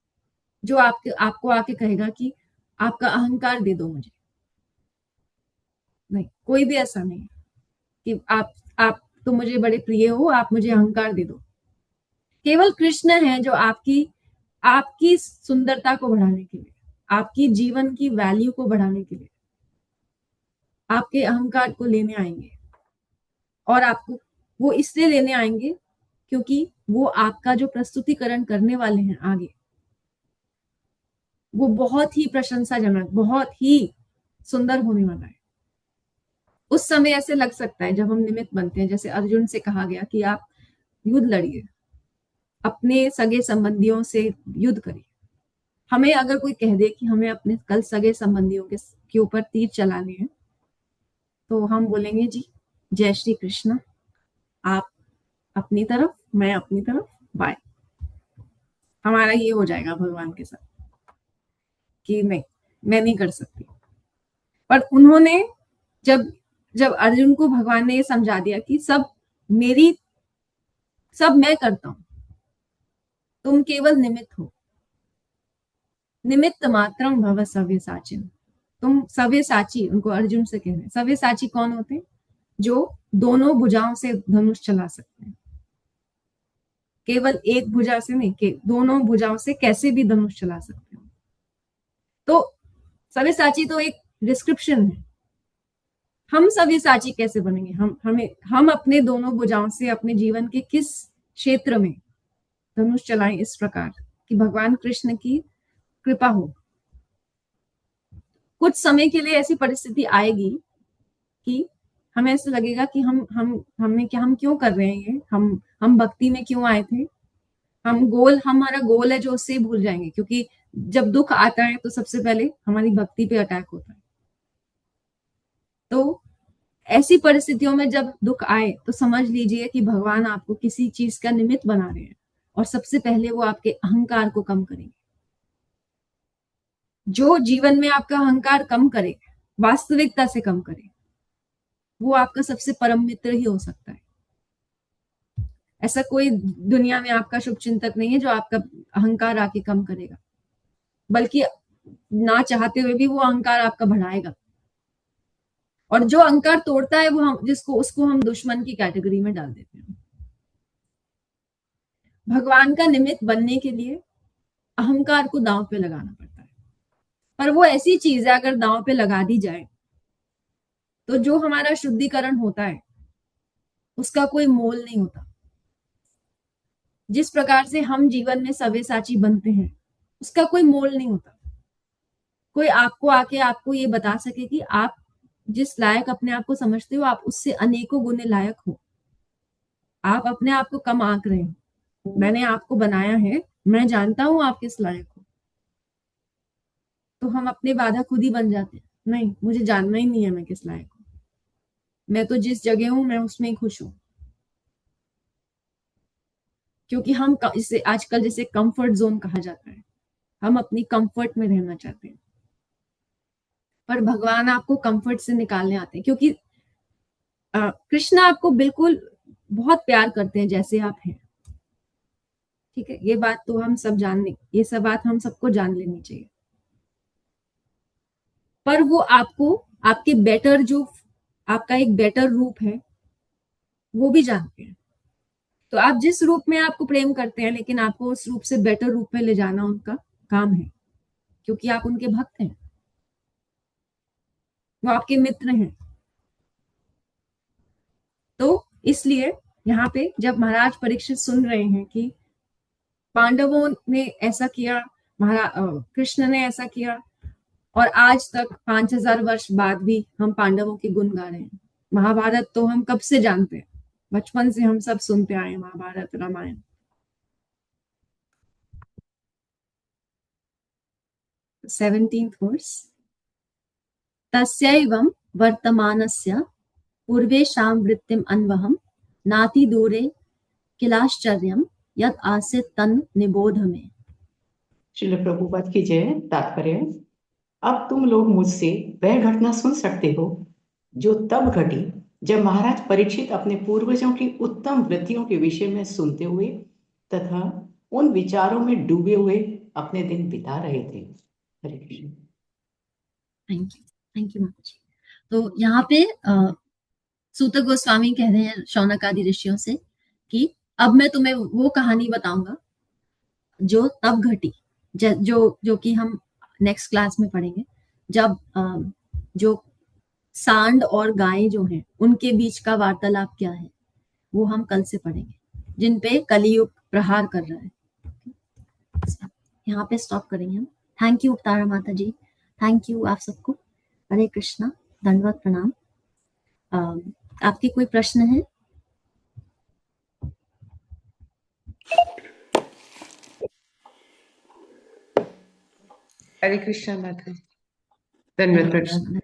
जो आपको आके कहेगा कि आपका अहंकार दे दो मुझे। नहीं, कोई भी ऐसा नहीं है कि आप तो मुझे बड़े प्रिय हो, आप मुझे अहंकार दे दो। केवल कृष्ण है जो आपकी सुंदरता को बढ़ाने के लिए, आपकी जीवन की वैल्यू को बढ़ाने के लिए आपके अहंकार को लेने आएंगे। और आपको वो इसलिए लेने आएंगे क्योंकि वो आपका जो प्रस्तुतिकरण करने वाले हैं आगे, वो बहुत ही प्रशंसाजनक, बहुत ही सुंदर होने वाला है। उस समय ऐसे लग सकता है जब हम निमित्त बनते हैं, जैसे अर्जुन से कहा गया कि आप युद्ध लड़िए, अपने सगे संबंधियों से युद्ध करिए। हमें अगर कोई कह दे कि हमें अपने कल सगे संबंधियों के ऊपर तीर चलाने हैं, तो हम बोलेंगे जी जय श्री कृष्ण, आप अपनी तरफ, मैं अपनी तरफ, बाय। हमारा ये हो जाएगा भगवान के साथ कि नहीं, मैं नहीं कर सकती। पर उन्होंने जब अर्जुन को भगवान ने ये समझा दिया कि सब मैं करता हूं, तुम केवल निमित्त हो, निमित्त मात्रम भव सव्यसाचिन, तुम सव्यसाची, उनको अर्जुन से कह रहे हैं। सव्यसाची कौन होते हैं? जो दोनों भुजाओं से धनुष चला सकते हैं, केवल एक भुजा से नहीं, कि दोनों भुजाओं से कैसे भी धनुष चला सकते हो। तो सव्यसाची तो एक डिस्क्रिप्शन है। हम सव्यसाची कैसे बनेंगे? हम अपने दोनों भुजाओं से अपने जीवन के किस क्षेत्र में धनुष चलाएं इस प्रकार कि भगवान कृष्ण की कृपा हो। कुछ समय के लिए ऐसी परिस्थिति आएगी कि हमें ऐसा लगेगा कि हम क्यों कर रहे हैं ये, हम भक्ति में क्यों आए थे, हमारा गोल है जो उससे भूल जाएंगे। क्योंकि जब दुख आता है तो सबसे पहले हमारी भक्ति पे अटैक होता है। तो ऐसी परिस्थितियों में जब दुख आए तो समझ लीजिए कि भगवान आपको किसी चीज का निमित्त बना रहे हैं, और सबसे पहले वो आपके अहंकार को कम करेंगे। जो जीवन में आपका अहंकार कम करे, वास्तविकता से कम करे, वो आपका सबसे परम मित्र ही हो सकता है। ऐसा कोई दुनिया में आपका शुभचिंतक नहीं है जो आपका अहंकार आके कम करेगा, बल्कि ना चाहते हुए भी वो अहंकार आपका बढ़ाएगा। और जो अहंकार तोड़ता है वो उसको हम दुश्मन की कैटेगरी में डाल देते हैं। भगवान का निमित्त बनने के लिए अहंकार को दांव पे लगाना पड़ता है। पर वो ऐसी चीज है, अगर दांव पे लगा दी जाए तो जो हमारा शुद्धिकरण होता है उसका कोई मोल नहीं होता। जिस प्रकार से हम जीवन में सव्यसाची बनते हैं उसका कोई मोल नहीं होता। कोई आपको आके आपको ये बता सके कि आप जिस लायक अपने आप को समझते हो, आप उससे अनेकों गुने लायक हो। आप अपने आप को कम आंक रहे हो। मैंने आपको बनाया है, मैं जानता हूं आप किस लायक हो। तो हम अपने बाधा खुद ही बन जाते हैं। नहीं, मुझे जानना ही नहीं है मैं किस लायक हूं, मैं तो जिस जगह हूं मैं उसमें ही खुश हूं। क्योंकि हम इसे आजकल जैसे कंफर्ट जोन कहा जाता है, हम अपनी कंफर्ट में रहना चाहते हैं। पर भगवान आपको कंफर्ट से निकालने आते हैं, क्योंकि कृष्ण आपको बिल्कुल बहुत प्यार करते हैं जैसे आप हैं। ठीक है, ये बात तो हम सब ये सब बात हम सबको जान लेनी चाहिए। पर वो आपको आपके बेटर, जो आपका एक बेटर रूप है, वो भी जानते हैं। तो आप जिस रूप में आपको प्रेम करते हैं, लेकिन आपको उस रूप से बेटर रूप में ले जाना उनका काम है, क्योंकि आप उनके भक्त हैं, वो आपके मित्र हैं। तो इसलिए यहाँ पे जब महाराज परीक्षित सुन रहे हैं कि पांडवों ने ऐसा किया, कृष्ण ने ऐसा किया, और आज तक 5000 वर्ष बाद भी हम पांडवों के गुण गा रहे हैं, महाभारत तो हम कब से जानते हैं, बचपन से हम सब सुनते आए हैं महाभारत रामायण। सेवेंटीन्थ वर्स, तस्यैवं वर्तमानस्य पूर्वेषां वृत्तिम् अन्वहं नाति दूरे किलाश्चर्यं यत् आसीत् तन् निबोध में। श्रील प्रभुपाद की जय। तात्पर्य, अब तुम लोग मुझसे वह घटना सुन सकते हो जो तब घटी जब महाराज परीक्षित अपने पूर्वजों की उत्तम वृत्तियों के विषय में सुनते हुए तथा उन विचारों में डूबे हुए अपने दिन बिता रहे थे। हरे कृष्ण। थैंक यू माता जी। तो यहाँ पे सूत गोस्वामी कह रहे हैं शौनक आदि ऋषियों से कि अब मैं तुम्हें वो कहानी बताऊंगा जो तब घटी, जो कि हम नेक्स्ट क्लास में पढ़ेंगे, जब जो सांड और गाय जो हैं उनके बीच का वार्तालाप क्या है वो हम कल से पढ़ेंगे, जिन पे कलियुग प्रहार कर रहा है। यहाँ पे स्टॉप करेंगे हम। थैंक यू तारा माता जी, थैंक यू आप सबको। हरे कृष्णा, दंडवत प्रणाम। आपके कोई प्रश्न है? हरे कृष्णा माता जी, धन्यवाद प्रणाम।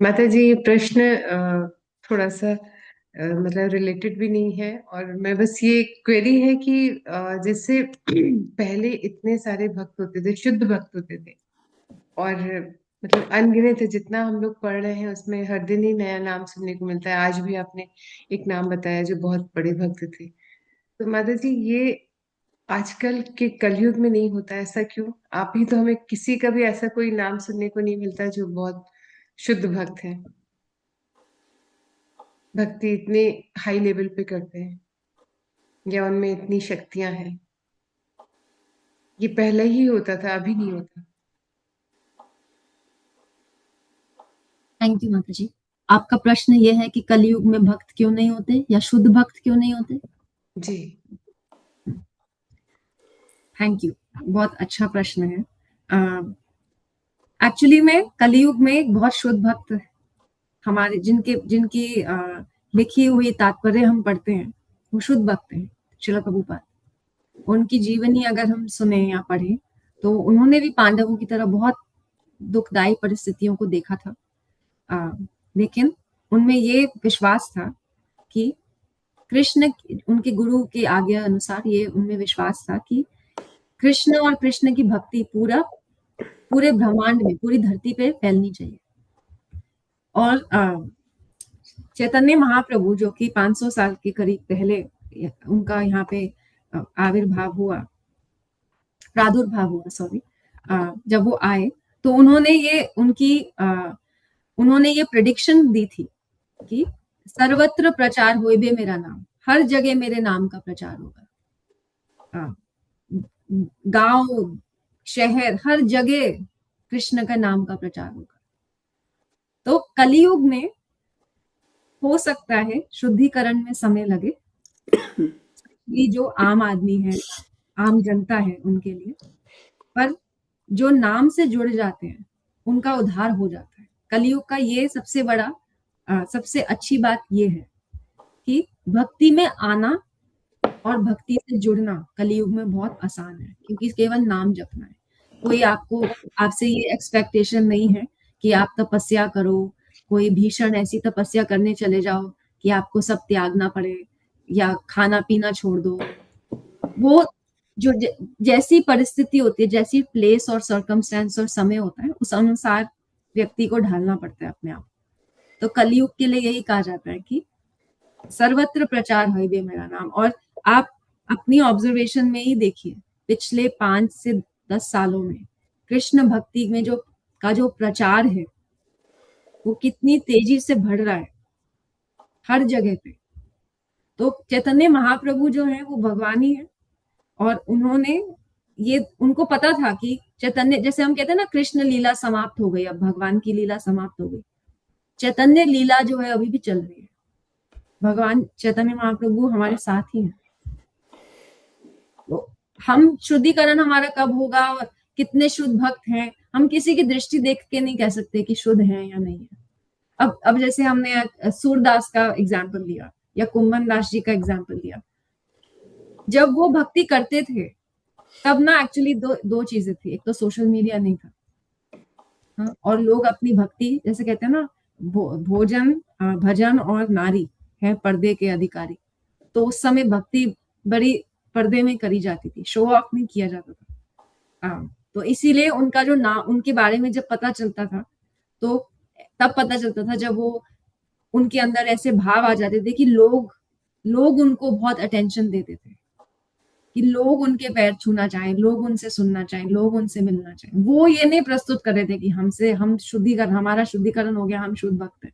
माता जी ये प्रश्न थोड़ा सा मतलब रिलेटेड भी नहीं है, और मैं बस ये क्वेरी है कि जैसे पहले इतने सारे भक्त होते थे, शुद्ध भक्त होते थे, और मतलब अनगिनत है, जितना हम लोग पढ़ रहे हैं उसमें हर दिन ही नया नाम सुनने को मिलता है। आज भी आपने एक नाम बताया जो बहुत बड़े भक्त थे। तो माता जी ये आजकल के कलयुग में नहीं होता, ऐसा क्यों? आप ही तो, हमें किसी का भी ऐसा कोई नाम सुनने को नहीं मिलता जो बहुत शुद्ध भक्त है, भक्ति इतने हाई लेवल पे करते हैं, या उनमें इतनी शक्तियां हैं। ये पहले ही होता था, अभी नहीं होता। थैंक यू माता जी। आपका प्रश्न ये है कि कलयुग में भक्त क्यों नहीं होते या शुद्ध भक्त क्यों नहीं होते? जी। थैंक यू, बहुत अच्छा प्रश्न है। एक्चुअली में कलयुग में एक बहुत शुद्ध भक्त हमारे जिनकी लिखी हुई तात्पर्य हम पढ़ते हैं, वो शुद्ध भक्त हैं, श्रील प्रभुपाद। उनकी जीवनी अगर हम सुने या पढ़े तो उन्होंने भी पांडवों की तरह बहुत दुखदायी परिस्थितियों को देखा था, लेकिन उनमें ये विश्वास था कि कृष्ण, उनके गुरु की आज्ञा अनुसार ये उनमें विश्वास था कि कृष्ण और कृष्ण की भक्ति पूरे ब्रह्मांड में, पूरी धरती पे फैलनी चाहिए। और चैतन्य महाप्रभु जो कि 500 साल के करीब पहले उनका यहाँ पे प्रादुर्भाव हुआ, सॉरी, जब वो आए तो उन्होंने ये प्रेडिक्शन दी थी कि सर्वत्र प्रचार होइबे मेरा नाम, हर जगह मेरे नाम का प्रचार होगा, गांव शहर हर जगह कृष्ण का नाम का प्रचार होगा। तो कलयुग में हो सकता है शुद्धिकरण में समय लगे, ये जो आम आदमी है, आम जनता है उनके लिए, पर जो नाम से जुड़ जाते हैं उनका उद्धार हो जाता है। कलयुग का ये सबसे बड़ा सबसे अच्छी बात ये है कि भक्ति में आना और भक्ति से जुड़ना कलयुग में बहुत आसान है, क्योंकि केवल नाम जपना है। कोई आपसे ये एक्सपेक्टेशन नहीं है कि आप तपस्या करो, कोई भीषण ऐसी तपस्या करने चले जाओ कि आपको सब त्यागना पड़े या खाना पीना छोड़ दो। वो जो जैसी परिस्थिति होती है, जैसी प्लेस और सर्कमस्टेंस और समय होता है, उस अनुसार व्यक्ति को ढालना पड़ता है अपने आप। तो कलयुग के लिए यही कहा जाता है कि सर्वत्र प्रचार होइबे मेरा नाम। और आप अपनी ऑब्जर्वेशन में ही देखिए, पिछले 5 से 10 सालों में कृष्ण भक्ति में जो प्रचार है वो कितनी तेजी से बढ़ रहा है हर जगह पे। तो चैतन्य महाप्रभु जो है वो भगवान ही है, और उनको पता था कि चैतन्य, जैसे हम कहते हैं ना, कृष्ण लीला समाप्त हो गई, अब भगवान की लीला समाप्त हो गई, चैतन्य लीला जो है अभी भी चल रही है। भगवान चैतन्य महाप्रभु हमारे साथ ही हैं। तो हम शुद्धिकरण हमारा कब होगा और कितने शुद्ध भक्त हैं, हम किसी की दृष्टि देख के नहीं कह सकते कि शुद्ध है या नहीं है। अब जैसे हमने सूरदास का एग्जाम्पल लिया या कुंभन दास जी का एग्जाम्पल लिया, जब वो भक्ति करते थे तब ना एक्चुअली दो चीजें थी, एक तो सोशल मीडिया नहीं था, हाँ, और लोग अपनी भक्ति जैसे कहते हैं ना, भोजन भजन और नारी है पर्दे के अधिकारी, तो उस समय भक्ति बड़ी पर्दे में करी जाती थी, शो ऑफ नहीं किया जाता था। तो इसीलिए उनका जो नाम, उनके बारे में जब पता चलता था तो तब पता चलता था जब वो उनके अंदर ऐसे भाव आ जाते थे कि लोग उनको बहुत अटेंशन देते थे, कि लोग उनके पैर छूना चाहें, लोग उनसे सुनना चाहें, लोग उनसे मिलना चाहें। वो ये नहीं प्रस्तुत कर रहे थे कि हमारा शुद्धिकरण हो गया, हम शुद्ध भक्त हैं।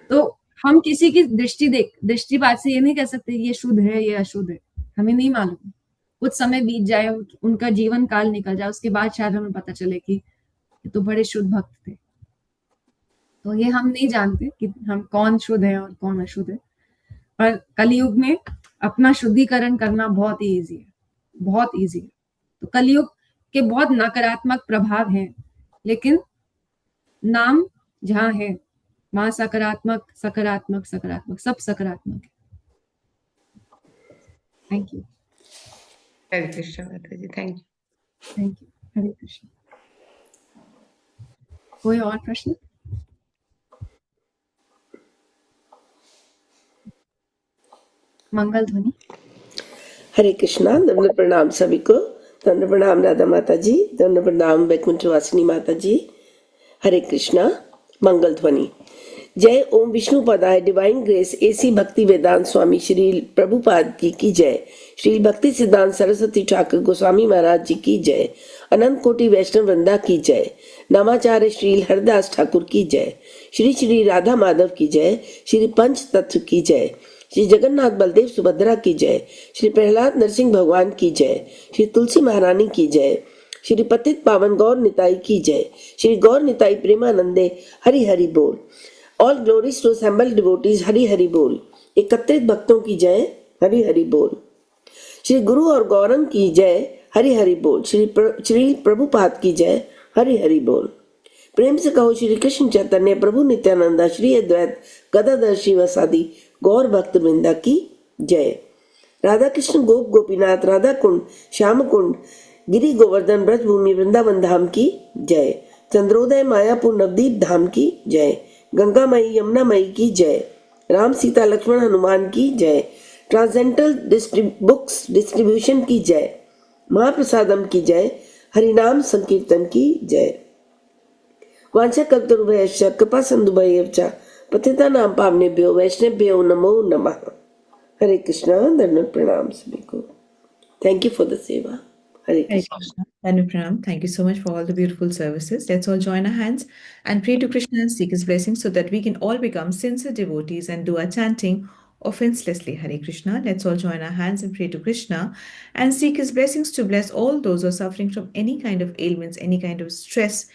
तो हम किसी की दृष्टिपात से ये नहीं कह सकते ये शुद्ध है ये अशुद्ध है, हमें नहीं मालूम। कुछ समय बीत जाए, उनका जीवन काल निकल जाए, उसके बाद शायद हमें पता चले कि ये तो बड़े शुद्ध भक्त थे। तो ये हम नहीं जानते कि हम कौन शुद्ध है और कौन अशुद्ध है, पर कलयुग में अपना शुद्धिकरण करना बहुत ही ईजी है, बहुत ईजी है। तो कलयुग के बहुत नकारात्मक प्रभाव हैं, लेकिन नाम जहाँ है वहां सकारात्मक सकारात्मक सकारात्मक सब सकारात्मक है। Thank you. हरे कृष्ण माता ji, thank you. Thank you. Hare Krishna. कोई और प्रश्न? मंगल ध्वनि। हरे कृष्णा। दंड प्रणाम सभी को। दंड प्रणाम राधा माता जी, दंड प्रणाम वैकुंठ वासिनी माता जी। हरे कृष्णा। मंगल ध्वनि। जय ओम विष्णु पदाय डिवाइन ग्रेस एसी भक्ति वेदांत स्वामी श्री प्रभुपाद जी की जय। श्री भक्ति सिद्धांत सरस्वती ठाकुर गोस्वामी महाराज जी की जय। अनंत कोटि वैष्णव वृंदा की जय। नामाचार्य श्री हरदास ठाकुर की जय। श्री श्री राधा माधव की जय। श्री पंच तत्व की जय। श्री जगन्नाथ बलदेव सुभद्रा की जय। श्री प्रहलाद नरसिंह भगवान की जय। श्री तुलसी महारानी की जय। श्री पतित पावन गौर निताई की जय। श्री गौर निताई प्रेमानंदे हरि हरि बोल। All glories to assembled devotees Hari Hari बोल। एकत्रित भक्तों की जय हरि हरि बोल। श्री गुरु और गौरंग की जय हरि हरि बोल। श्री प्रभुपाद की जय हरि हरि बोल। प्रेम से कहो श्री कृष्ण चैतन्य प्रभु नित्यानंदा श्री अद्वैत गदाधर श्रीवासादि गौर भक्त वृंदा की जय। राधा कृष्ण गोप गोपीनाथ राधा कुंड श्याम कुंड गिरी गोवर्धन ब्रज भूमि वृंदावन धाम की जय। चंद्रोदय मायापुर नवदीप धाम की जय। गंगा मई यमुना मई की जय। राम सीता लक्ष्मण हनुमान की जय। ट्रांसेंडल बुक्स डिस्ट्रीब्यूशन की जय। महाप्रसादम की जय। हरिनाम संकीर्तन की जय। वांछा कल्पतरुभ्यश्च कृपा सिंधुभ्यश्च पतितानां पावनेभ्यो वैष्णवेभ्यो नमो नमः। हरे कृष्णा। दंड प्रणाम सभी को। थैंक यू फॉर द सेवा। Hare Krishna. Danu Pranam, thank you so much for all the beautiful services. Let's all join our hands and pray to Krishna and seek his blessings so that we can all become sincere devotees and do our chanting offenselessly. Hare Krishna. Let's all join our hands and pray to Krishna and seek his blessings to bless all those who are suffering from any kind of ailments, any kind of stress,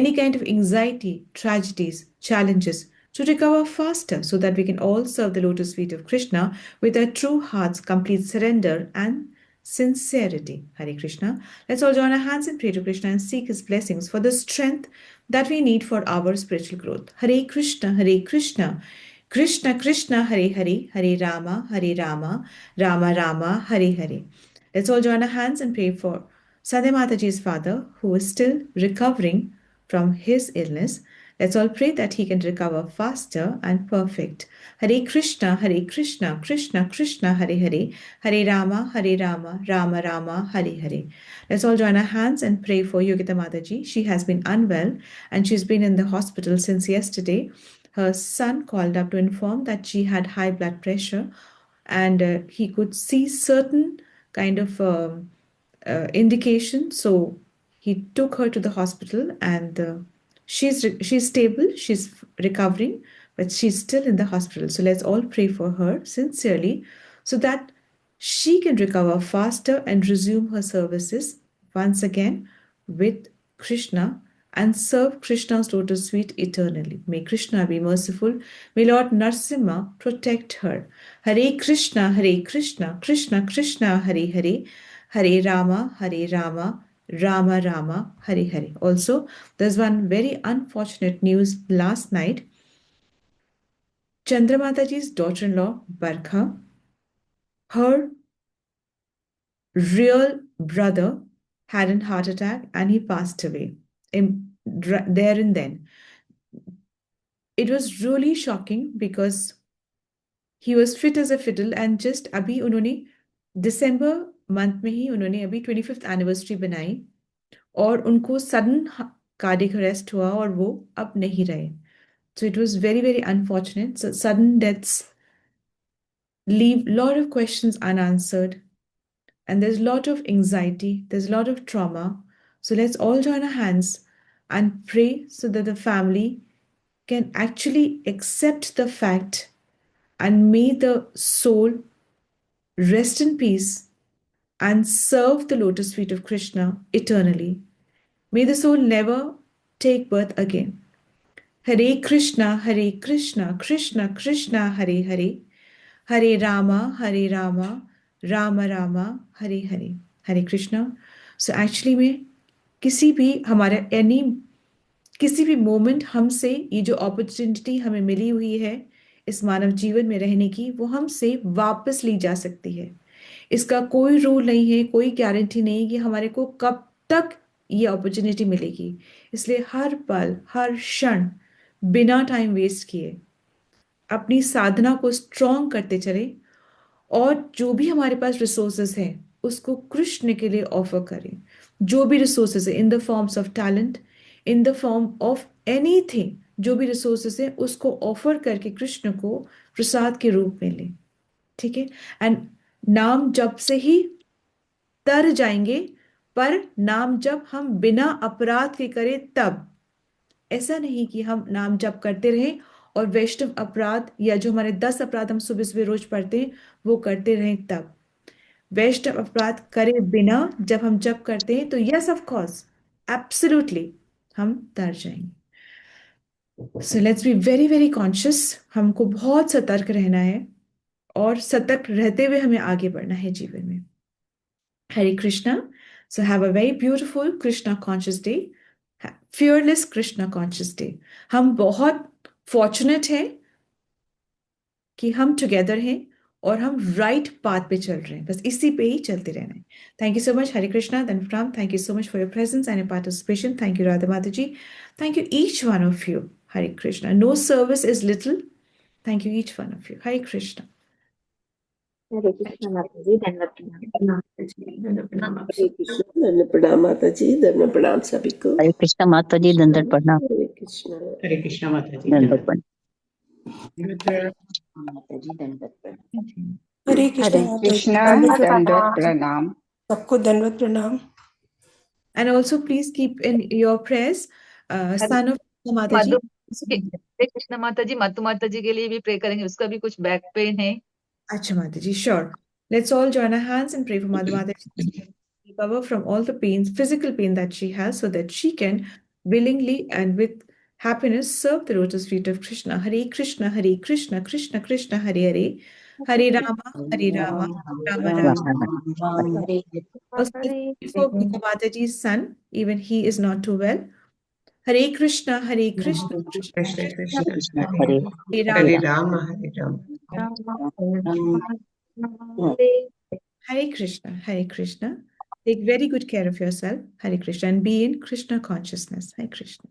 any kind of anxiety, tragedies, challenges, to recover faster so that we can all serve the lotus feet of Krishna with our true hearts, complete surrender and sincerity. Hare Krishna. Let's all join our hands and pray to Krishna and seek his blessings for the strength that we need for our spiritual growth. Hare Krishna, Krishna Krishna, Hare Hare, Hare Rama, Rama Rama, Hare Hare. Let's all join our hands and pray for Sandhya Mataji's father, who is still recovering from his illness. Let's all pray that he can recover faster and perfect. Hare Krishna, Krishna Krishna, Hare Hare, Hare Rama, Rama Rama, Hare Hare. Let's all join our hands and pray for Yogita Mataji. She has been unwell and she's been in the hospital since yesterday. Her son called up to inform that she had high blood pressure and he could see certain kind of indication. So he took her to the hospital and she's stable, she's recovering, but she's still in the hospital. So let's all pray for her sincerely so that she can recover faster and resume her services once again with Krishna and serve Krishna's lotus feet eternally. May Krishna be merciful. May Lord Narasimha protect her. Hare Krishna, Krishna Krishna, Hare Hare, Hare Rama, Rama Rama, Hare Hare. Also, there's one very unfortunate news last night Chandra Mataji's daughter-in-law, Barkha, her real brother had a heart attack and he passed away there and then. It was really shocking because he was fit as a fiddle and just अभी उन्होंने दिसंबर month में ही उन्होंने अभी 25th anniversary बनाई और उनको sudden cardiac arrest हुआ और वो अब नहीं रहे. So it was very, very unfortunate. So sudden deaths leave a lot of questions unanswered. And there's a lot of anxiety, there's a lot of trauma. So let's all join our hands and pray so that the family can actually accept the fact and may the soul rest in peace and serve the lotus feet of Krishna eternally. May the soul never take birth again. Hare Krishna, Krishna Krishna, Hare Hare, Hare Rama, Rama Rama, Hare Hare. Hare Krishna. So actually में किसी भी हमारे किसी भी moment हमसे ये जो opportunity हमें मिली हुई है इस मानव जीवन में रहने की वो हमसे वापस ली जा सकती है. इसका कोई रूल नहीं है, कोई गारंटी नहीं कि हमारे को कब तक ये अपॉर्चुनिटी मिलेगी. इसलिए हर पल हर क्षण बिना टाइम वेस्ट किए अपनी साधना को स्ट्रॉन्ग करते चले और जो भी हमारे पास रिसोर्सेज हैं उसको कृष्ण के लिए ऑफर करें. जो भी रिसोर्सेज है in the forms of talent, in the form of anything, जो भी रिसोर्सेज है उसको ऑफर करके कृष्ण को प्रसाद के रूप में लें. ठीक है. एंड नाम जप से ही तर जाएंगे, पर नाम जप हम बिना अपराध के करें तब. ऐसा नहीं कि हम नाम जप करते रहें और वैष्णव अपराध या जो हमारे 10 अपराध हम सुबह सुबह रोज पढ़ते हैं वो करते रहें तब. वैष्णव अपराध करे बिना जब हम जप करते हैं तो यस ऑफ कोर्स एब्सोल्युटली हम तर जाएंगे. So let's be very very conscious. हमको बहुत सतर्क रहना है और सतर्क रहते हुए हमें आगे बढ़ना है जीवन में. Hare Krishna. So have a very beautiful Krishna conscious day, fearless Krishna conscious day. हम बहुत फॉर्चुनेट हैं कि हम टुगेदर हैं और हम राइट पाथ पे चल रहे हैं. बस इसी पे ही चलते रहना है. Thank you so much. Hare Krishna. धन्यवाद. Thank you so much for your presence and your participation. Thank you Radha माता ji. Thank you each one of you. Hare Krishna. No service is little. Thank you each one of you. Hare Krishna. Hare Krishna माता जी, धन्यवाद प्रणाम. हरे कृष्ण. धन्य प्रणाम माता जी. धन्य प्रणाम सभी को. हरे कृष्ण माता जी, दंडवत प्रणाम. हरे कृष्ण. हरे कृष्णा माता जी. दंडवत प्रणाम. माता जी, धन्यवाद प्रणाम. हरे कृष्ण हरे माता जी, कृष्णा, दंडवत दंडवत प्रणाम. सबको दंडवत प्रणाम. And also please keep in your prayers son of Mata ji. हरे कृष्ण माता जी, मधु माता जी के लिए भी प्रे करेंगे. उसका भी कुछ बैक पेन है. Acha Mata ji, sure. Let's all join our hands and pray for Madhu Mata ji to recover from all the pains, physical pain that she has, so that she can willingly and with happiness serve the lotus feet of Krishna. Hare Krishna, Krishna Krishna, Hare Hare, Hare Rama, Rama Rama. Also, for Gita Mata ji's son, even he is not too well. Hare Krishna, Krishna Krishna Krishna, Krishna Hare Hare Hare Hare Rama, Rama. Hare Krishna. Take very good care of yourself, Hare Krishna, and be in Krishna consciousness. Hare Krishna.